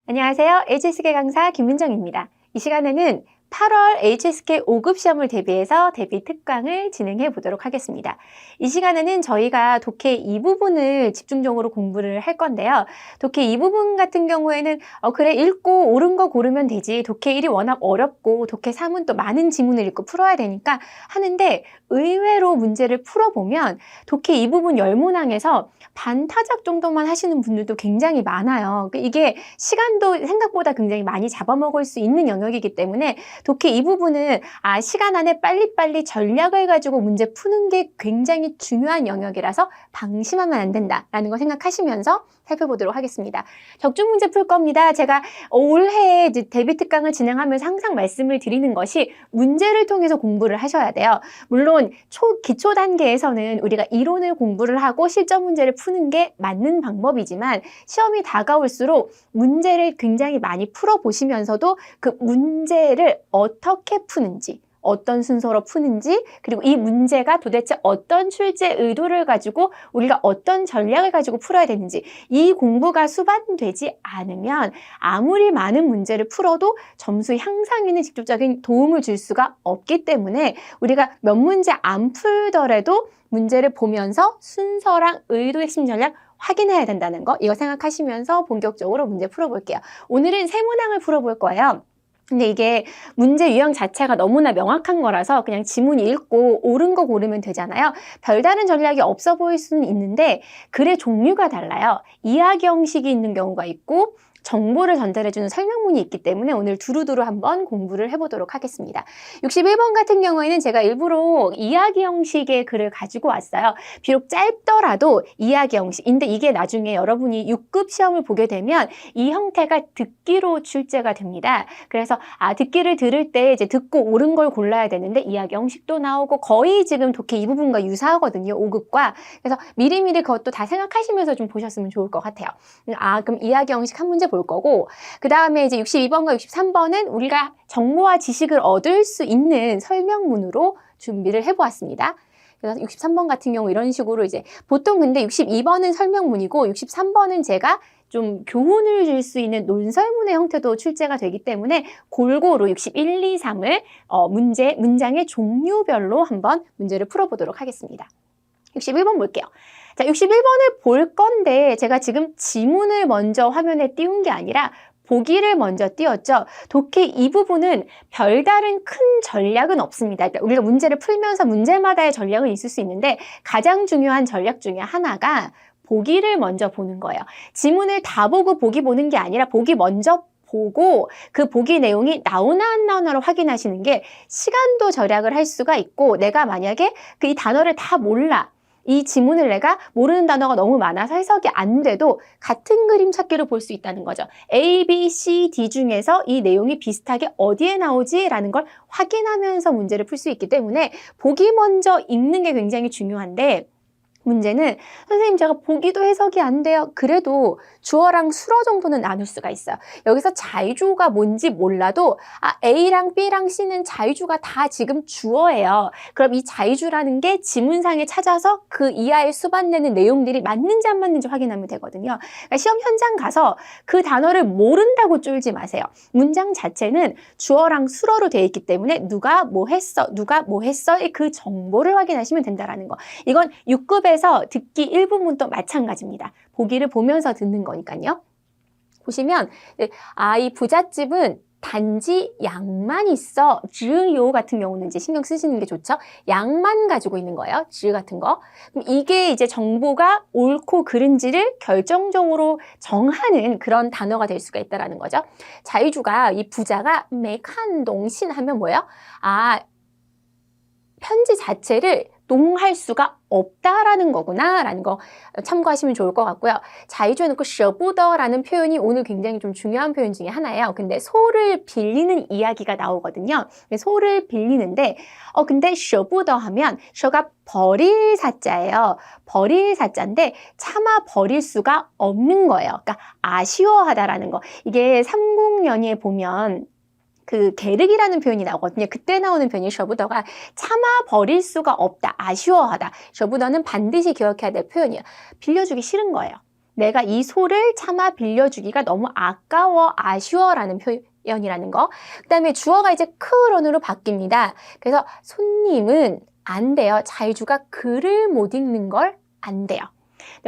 안녕하세요. HSK 강사 김민정입니다. 이 시간에는 8월 HSK 5급 시험을 대비해서 대비 특강을 진행해 보도록 하겠습니다. 이 시간에는 저희가 독해 이 부분을 집중적으로 공부를 할 건데요. 독해 이 부분 같은 경우에는 그래 읽고 옳은 거 고르면 되지. 독해 1이 워낙 어렵고 독해 3은 또 많은 지문을 읽고 풀어야 되니까 하는데 의외로 문제를 풀어보면 독해 이 부분 10문항에서 반타작 정도만 하시는 분들도 굉장히 많아요. 이게 시간도 생각보다 굉장히 많이 잡아먹을 수 있는 영역이기 때문에 독해 이 부분은 시간 안에 빨리빨리 전략을 가지고 문제 푸는 게 굉장히 중요한 영역이라서 방심하면 안 된다라는 거 생각하시면서 살펴보도록 하겠습니다. 적중 문제 풀 겁니다. 제가 올해 대비 특강을 진행하면서 항상 말씀을 드리는 것이 문제를 통해서 공부를 하셔야 돼요. 물론 기초 단계에서는 우리가 이론을 공부를 하고 실전 문제를 푸는 게 맞는 방법이지만 시험이 다가올수록 문제를 굉장히 많이 풀어보시면서도 그 문제를 어떻게 푸는지, 어떤 순서로 푸는지, 그리고 이 문제가 도대체 어떤 출제 의도를 가지고 우리가 어떤 전략을 가지고 풀어야 되는지 이 공부가 수반되지 않으면 아무리 많은 문제를 풀어도 점수 향상에는 직접적인 도움을 줄 수가 없기 때문에 우리가 몇 문제 안 풀더라도 문제를 보면서 순서랑 의도 핵심 전략 확인해야 된다는 거, 이거 생각하시면서 본격적으로 문제 풀어볼게요. 오늘은 세 문항을 풀어볼 거예요. 근데 이게 문제 유형 자체가 너무나 명확한 거라서 그냥 지문 읽고 옳은 거 고르면 되잖아요. 별다른 전략이 없어 보일 수는 있는데 글의 종류가 달라요. 이야기 형식이 있는 경우가 있고 정보를 전달해주는 설명문이 있기 때문에 오늘 두루두루 한번 공부를 해보도록 하겠습니다. 61번 같은 경우에는 제가 일부러 이야기 형식의 글을 가지고 왔어요. 비록 짧더라도 이야기 형식인데 이게 나중에 여러분이 6급 시험을 보게 되면 이 형태가 듣기로 출제가 됩니다. 그래서 듣기를 들을 때 이제 듣고 옳은 걸 골라야 되는데 이야기 형식도 나오고 거의 지금 독해 이 부분과 유사하거든요. 5급과. 그래서 미리미리 그것도 다 생각하시면서 좀 보셨으면 좋을 것 같아요. 그럼 이야기 형식 한 문제 볼 거고 그 다음에 이제 62번과 63번은 우리가 정보와 지식을 얻을 수 있는 설명문으로 준비를 해보았습니다. 그래서 63번 같은 경우 이런 식으로 이제 보통 근데 62번은 설명문이고 63번은 제가 좀 교훈을 줄 수 있는 논설문의 형태도 출제가 되기 때문에 골고루 61, 2, 3을 문장의 종류별로 한번 문제를 풀어보도록 하겠습니다. 61번 볼게요. 자, 61번을 볼 건데 제가 지금 지문을 먼저 화면에 띄운 게 아니라 보기를 먼저 띄웠죠. 독해 이 부분은 별다른 큰 전략은 없습니다. 그러니까 우리가 문제를 풀면서 문제마다의 전략은 있을 수 있는데 가장 중요한 전략 중에 하나가 보기를 먼저 보는 거예요. 지문을 다 보고 보기 보는 게 아니라 보기 먼저 보고 그 보기 내용이 나오나 안 나오나를 확인하시는 게 시간도 절약을 할 수가 있고 내가 만약에 이 단어를 다 몰라. 이 지문을 내가 모르는 단어가 너무 많아서 해석이 안 돼도 같은 그림 찾기로 볼 수 있다는 거죠. A, B, C, D 중에서 이 내용이 비슷하게 어디에 나오지? 라는 걸 확인하면서 문제를 풀 수 있기 때문에 보기 먼저 읽는 게 굉장히 중요한데 문제는 선생님 제가 보기도 해석이 안 돼요. 그래도 주어랑 수어 정도는 나눌 수가 있어요. 여기서 자의주가 뭔지 몰라도 A랑 B랑 C는 자의주가 다 지금 주어예요. 그럼 이 자의주라는 게 지문상에 찾아서 그 이하에 수반되는 내용들이 맞는지 안 맞는지 확인하면 되거든요. 그러니까 시험 현장 가서 그 단어를 모른다고 쫄지 마세요. 문장 자체는 주어랑 수어로 되어 있기 때문에 누가 뭐 했어, 누가 뭐 했어의 그 정보를 확인하시면 된다는 거. 이건 6급에 듣기 1부분도 마찬가지입니다. 보기를 보면서 듣는 거니까요. 보시면 이 부잣집은 단지 양만 있어. 즈요 같은 경우는 이제 신경 쓰시는 게 좋죠. 양만 가지고 있는 거예요. 즈 같은 거. 그럼 이게 이제 정보가 옳고 그른지를 결정적으로 정하는 그런 단어가 될 수가 있다는 거죠. 자의주가 이 부자가 메칸동신 하면 뭐예요? 편지 자체를 농할 수가 없다라는 거구나 라는 거 참고하시면 좋을 것 같고요. 자의주에 놓고舍不得라는 표현이 오늘 굉장히 좀 중요한 표현 중에 하나예요. 근데 소를 빌리는 이야기가 나오거든요. 소를 빌리는데 근데 舍不得하면 셔가 버릴 사자예요. 버릴 사자인데 차마 버릴 수가 없는 거예요. 그러니까 아쉬워하다라는 거. 이게 삼국연의에 보면 그 계륵이라는 표현이 나오거든요. 그때 나오는 표현이 舍不得가 차마 버릴 수가 없다, 아쉬워하다. 舍不得는 반드시 기억해야 될 표현이에요. 빌려주기 싫은 거예요. 내가 이 소를 차마 빌려주기가 너무 아까워, 아쉬워라는 표현이라는 거. 그 다음에 주어가 이제 그런으로 바뀝니다. 그래서 손님은 안 돼요. 자유주가 글을 못 읽는 걸 안 돼요.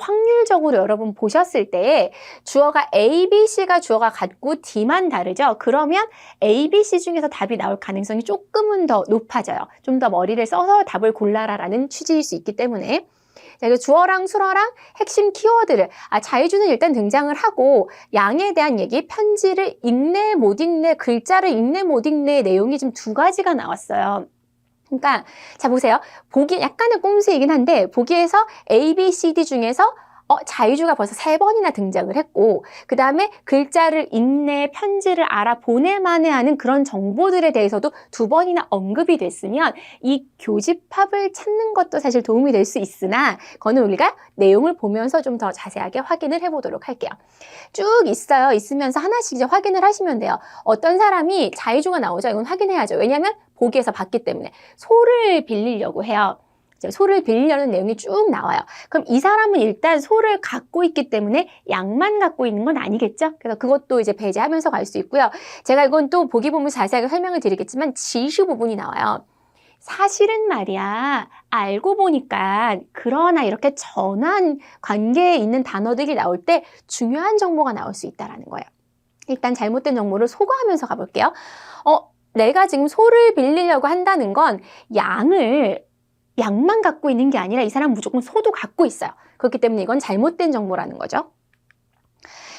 확률적으로 여러분 보셨을 때 주어가 A, B, C가 주어가 같고 D만 다르죠? 그러면 A, B, C 중에서 답이 나올 가능성이 조금은 더 높아져요. 좀 더 머리를 써서 답을 골라라라는 취지일 수 있기 때문에. 자, 그래서 주어랑 수어랑 핵심 키워드를 자유주는 일단 등장을 하고 양에 대한 얘기, 편지를 읽네 못 읽네, 글자를 읽네 못 읽네 내용이 지금 두 가지가 나왔어요. 그러니까 자 보세요. 보기 약간의 꼼수이긴 한데 보기에서 A, B, C, D 중에서 자유주가 벌써 3번이나 등장을 했고 그 다음에 글자를 읽네, 편지를 알아보내만에 하는 그런 정보들에 대해서도 2번이나 언급이 됐으면 이 교집합을 찾는 것도 사실 도움이 될 수 있으나 그거는 우리가 내용을 보면서 좀 더 자세하게 확인을 해보도록 할게요. 쭉 있어요. 있으면서 하나씩 이제 확인을 하시면 돼요. 어떤 사람이 자유주가 나오죠. 이건 확인해야죠. 왜냐하면 보기에서 봤기 때문에 소를 빌리려고 해요. 소를 빌리려는 내용이 쭉 나와요. 그럼 이 사람은 일단 소를 갖고 있기 때문에 양만 갖고 있는 건 아니겠죠? 그래서 그것도 이제 배제하면서 갈 수 있고요. 제가 이건 또 보기 보면 자세하게 설명을 드리겠지만 지시 부분이 나와요. 사실은 말이야, 알고 보니까 그러나 이렇게 전환 관계에 있는 단어들이 나올 때 중요한 정보가 나올 수 있다는 거예요. 일단 잘못된 정보를 소거하면서 가볼게요. 내가 지금 소를 빌리려고 한다는 건 양만 갖고 있는 게 아니라 이 사람 무조건 소도 갖고 있어요. 그렇기 때문에 이건 잘못된 정보라는 거죠.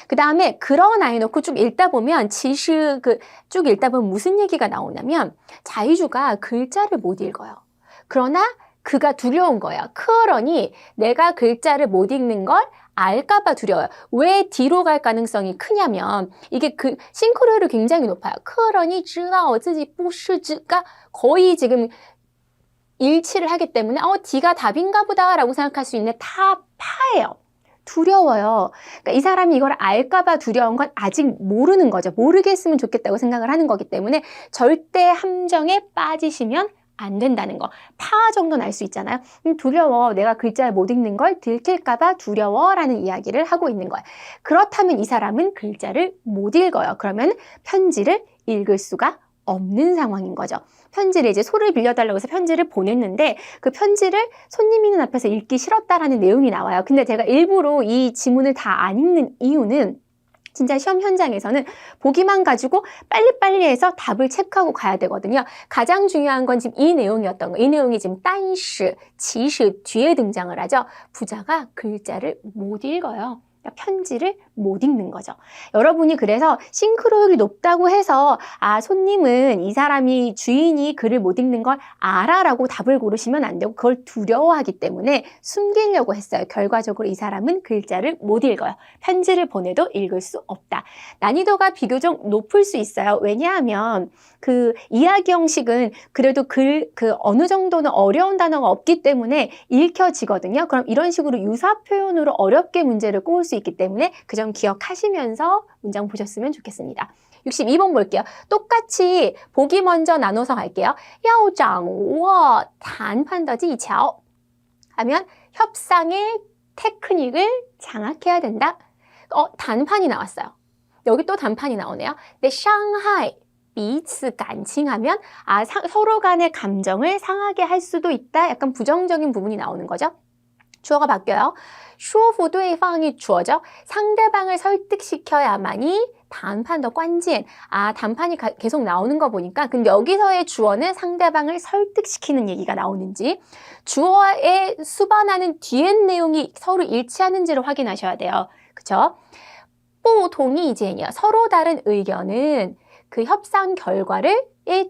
그 다음에 그러나 해놓고 쭉 읽다 보면 쭉 읽다 보면 무슨 얘기가 나오냐면 자유주가 글자를 못 읽어요. 그러나 그가 두려운 거예요. 그러니 내가 글자를 못 읽는 걸 알까봐 두려워요. 왜 뒤로 갈 가능성이 크냐면 이게 싱크로율이 굉장히 높아요. 그러니 知道自己不是가 거의 지금 일치를 하기 때문에 D가 답인가 보다 라고 생각할 수 있는 파예요. 두려워요. 그러니까 이 사람이 이걸 알까봐 두려운 건 아직 모르는 거죠. 모르겠으면 좋겠다고 생각을 하는 거기 때문에 절대 함정에 빠지시면 안 된다는 거. 파 정도는 알 수 있잖아요. 두려워. 내가 글자를 못 읽는 걸 들킬까봐 두려워라는 이야기를 하고 있는 거예요. 그렇다면 이 사람은 글자를 못 읽어요. 그러면 편지를 읽을 수가 없는 상황인 거죠. 편지를 이제 소를 빌려달라고 해서 편지를 보냈는데 그 편지를 손님 있는 앞에서 읽기 싫었다라는 내용이 나와요. 근데 제가 일부러 이 지문을 다 안 읽는 이유는 진짜 시험 현장에서는 보기만 가지고 빨리빨리 해서 답을 체크하고 가야 되거든요. 가장 중요한 건 지금 이 내용이었던 거. 이 내용이 지금 但是, 其实 뒤에 등장을 하죠. 부자가 글자를 못 읽어요. 편지를 못 읽는 거죠. 여러분이 그래서 싱크로율이 높다고 해서 손님은 이 사람이 주인이 글을 못 읽는 걸 알아라고 답을 고르시면 안 되고 그걸 두려워하기 때문에 숨기려고 했어요. 결과적으로 이 사람은 글자를 못 읽어요. 편지를 보내도 읽을 수 없다. 난이도가 비교적 높을 수 있어요. 왜냐하면 그 이야기 형식은 그래도 어느 정도는 어려운 단어가 없기 때문에 읽혀지거든요. 그럼 이런 식으로 유사 표현으로 어렵게 문제를 꼬을 수 있기 때문에 그 점 기억하시면서 문장 보셨으면 좋겠습니다. 62번 볼게요. 똑같이 보기 먼저 나눠서 갈게요. 要掌握谈判的技巧 하면 협상의 테크닉을 장악해야 된다. 단판이 나왔어요. 여기 또 단판이 나오네요. 네, 상하이 彼此感情 하면 서로 간의 감정을 상하게 할 수도 있다. 약간 부정적인 부분이 나오는 거죠. 주어가 바뀌어요. 说服对方이 주어죠. 상대방을 설득시켜야만이 단판 더 관键. 단판이 계속 나오는 거 보니까 근데 여기서의 주어는 상대방을 설득시키는 얘기가 나오는지 주어에 수반하는 뒤에 내용이 서로 일치하는지를 확인하셔야 돼요. 그쵸? 不同意见이요. 서로 다른 의견은 그 협상 결과에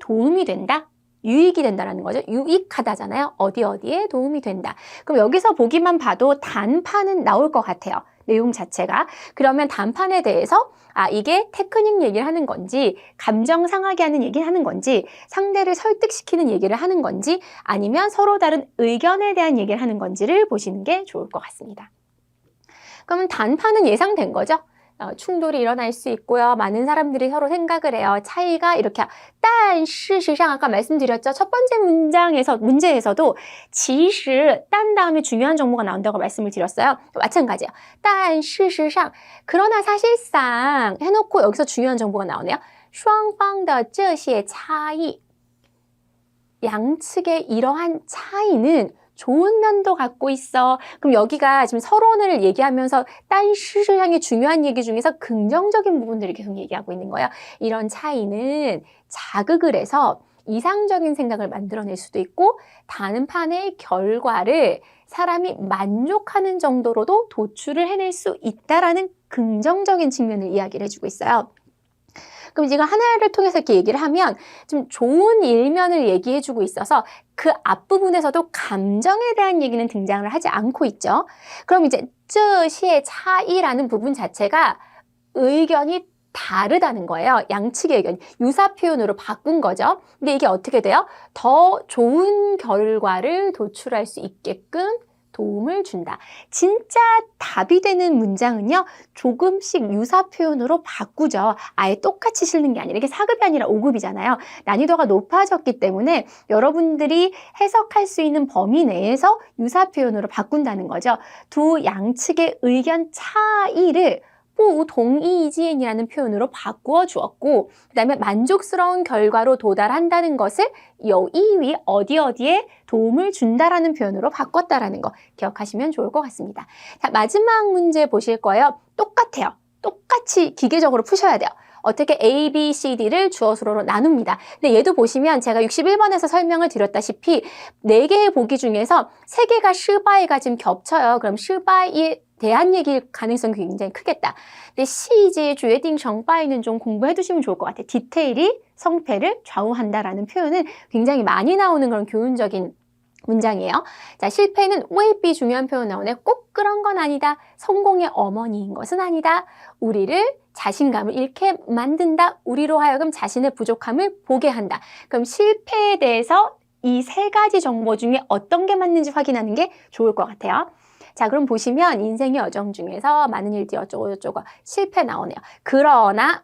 도움이 된다. 유익이 된다는 거죠. 유익하다잖아요. 어디에 도움이 된다. 그럼 여기서 보기만 봐도 단판은 나올 것 같아요. 내용 자체가. 그러면 단판에 대해서 이게 테크닉 얘기를 하는 건지 감정 상하게 하는 얘기를 하는 건지 상대를 설득시키는 얘기를 하는 건지 아니면 서로 다른 의견에 대한 얘기를 하는 건지를 보시는 게 좋을 것 같습니다. 그러면 단판은 예상된 거죠. 충돌이 일어날 수 있고요. 많은 사람들이 서로 생각을 해요. 차이가 이렇게 但事实上 아까 말씀드렸죠. 첫 번째 문제에서도 其实 딴 다음에 중요한 정보가 나온다고 말씀을 드렸어요. 마찬가지예요. 但事实上 그러나 사실상 해놓고 여기서 중요한 정보가 나오네요. 双方的这些差异 양측의 이러한 차이는 좋은 면도 갖고 있어. 그럼 여기가 지금 서론을 얘기하면서 딴 시장의 중요한 얘기 중에서 긍정적인 부분들을 계속 얘기하고 있는 거예요. 이런 차이는 자극을 해서 이상적인 생각을 만들어낼 수도 있고 다른 판의 결과를 사람이 만족하는 정도로도 도출을 해낼 수 있다라는 긍정적인 측면을 이야기를 해주고 있어요. 그럼 지금 하나를 통해서 이렇게 얘기를 하면 좀 좋은 일면을 얘기해주고 있어서 그 앞부분에서도 감정에 대한 얘기는 등장을 하지 않고 있죠. 그럼 이제 这些 차이라는 부분 자체가 의견이 다르다는 거예요. 양측의 의견, 유사 표현으로 바꾼 거죠. 근데 이게 어떻게 돼요? 더 좋은 결과를 도출할 수 있게끔 도움을 준다. 진짜 답이 되는 문장은요. 조금씩 유사 표현으로 바꾸죠. 아예 똑같이 실는 게 아니라 이게 4급이 아니라 5급이잖아요. 난이도가 높아졌기 때문에 여러분들이 해석할 수 있는 범위 내에서 유사 표현으로 바꾼다는 거죠. 두 양측의 의견 차이를 不同意见이라는 표현으로 바꾸어 주었고 그 다음에 만족스러운 결과로 도달한다는 것을 有益于 어디에 도움을 준다라는 표현으로 바꿨다라는 거 기억하시면 좋을 것 같습니다. 자, 마지막 문제 보실 거예요. 똑같아요. 똑같이 기계적으로 푸셔야 돼요. 어떻게 A, B, C, D를 주어 수로로 나눕니다. 근데 얘도 보시면 제가 61번에서 설명을 드렸다시피 4개의 보기 중에서 3개가 슈바이가 지금 겹쳐요. 그럼 슈바이에 대한 얘기일 가능성이 굉장히 크겠다. 근데 시제 주에딩 정바이는 좀 공부해 두시면 좋을 것 같아요. 디테일이 성패를 좌우한다라는 표현은 굉장히 많이 나오는 그런 교훈적인 문장이에요. 자, 실패는未必 중요한 표현 나오네. 꼭 그런 건 아니다. 성공의 어머니인 것은 아니다. 우리를 자신감을 잃게 만든다. 우리로 하여금 자신의 부족함을 보게 한다. 그럼 실패에 대해서 이 3가지 정보 중에 어떤 게 맞는지 확인하는 게 좋을 것 같아요. 자, 그럼 보시면 인생의 여정 중에서 많은 일들이 어쩌고 실패 나오네요. 그러나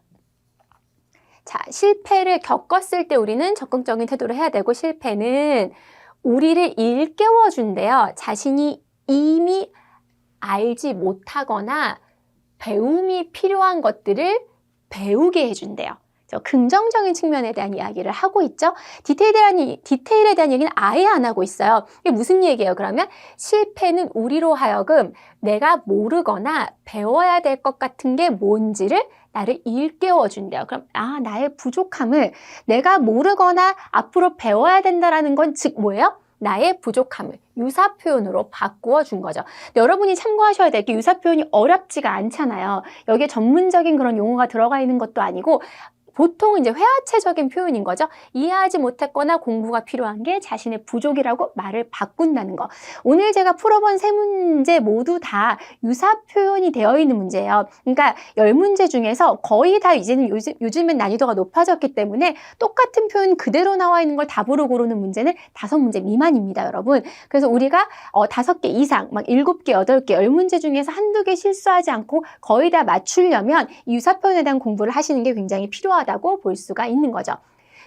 자, 실패를 겪었을 때 우리는 적극적인 태도를 해야 되고 실패는 우리를 일깨워 준대요. 자신이 이미 알지 못하거나 배움이 필요한 것들을 배우게 해준대요. 긍정적인 측면에 대한 이야기를 하고 있죠. 디테일에 대한 얘기는 아예 안 하고 있어요. 이게 무슨 얘기예요? 그러면 실패는 우리로 하여금 내가 모르거나 배워야 될 것 같은 게 뭔지를 나를 일깨워 준대요. 그럼 나의 부족함을 내가 모르거나 앞으로 배워야 된다라는 건 즉 뭐예요? 나의 부족함을 유사 표현으로 바꾸어 준 거죠. 여러분이 참고하셔야 될 게 유사 표현이 어렵지가 않잖아요. 여기에 전문적인 그런 용어가 들어가 있는 것도 아니고 보통 이제 회화체적인 표현인 거죠. 이해하지 못했거나 공부가 필요한 게 자신의 부족이라고 말을 바꾼다는 거. 오늘 제가 풀어본 3문제 모두 다 유사 표현이 되어 있는 문제예요. 그러니까 10문제 중에서 거의 다 이제는 요즘엔 난이도가 높아졌기 때문에 똑같은 표현 그대로 나와 있는 걸 답으로 고르는 문제는 5문제 미만입니다, 여러분. 그래서 우리가 5개 이상, 막 7개, 8개, 10문제 중에서 한두 개 실수하지 않고 거의 다 맞추려면 이 유사 표현에 대한 공부를 하시는 게 굉장히 필요하다. 다고 볼 수가 있는 거죠.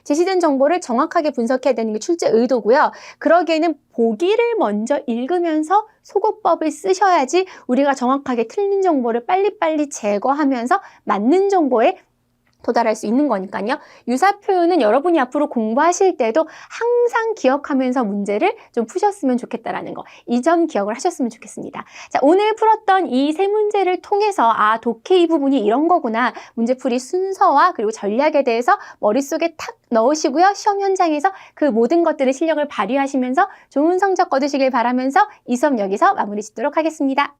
제시된 정보를 정확하게 분석해야 되는 게 출제 의도고요. 그러기에는 보기를 먼저 읽으면서 소거법을 쓰셔야지 우리가 정확하게 틀린 정보를 빨리빨리 제거하면서 맞는 정보에 도달할 수 있는 거니까요. 유사 표현은 여러분이 앞으로 공부하실 때도 항상 기억하면서 문제를 좀 푸셨으면 좋겠다라는 거. 이 점 기억을 하셨으면 좋겠습니다. 자, 오늘 풀었던 이 3문제를 통해서 독해 이 부분이 이런 거구나. 문제풀이 순서와 그리고 전략에 대해서 머릿속에 탁 넣으시고요. 시험 현장에서 그 모든 것들의 실력을 발휘하시면서 좋은 성적 거두시길 바라면서 이 수업 여기서 마무리 짓도록 하겠습니다.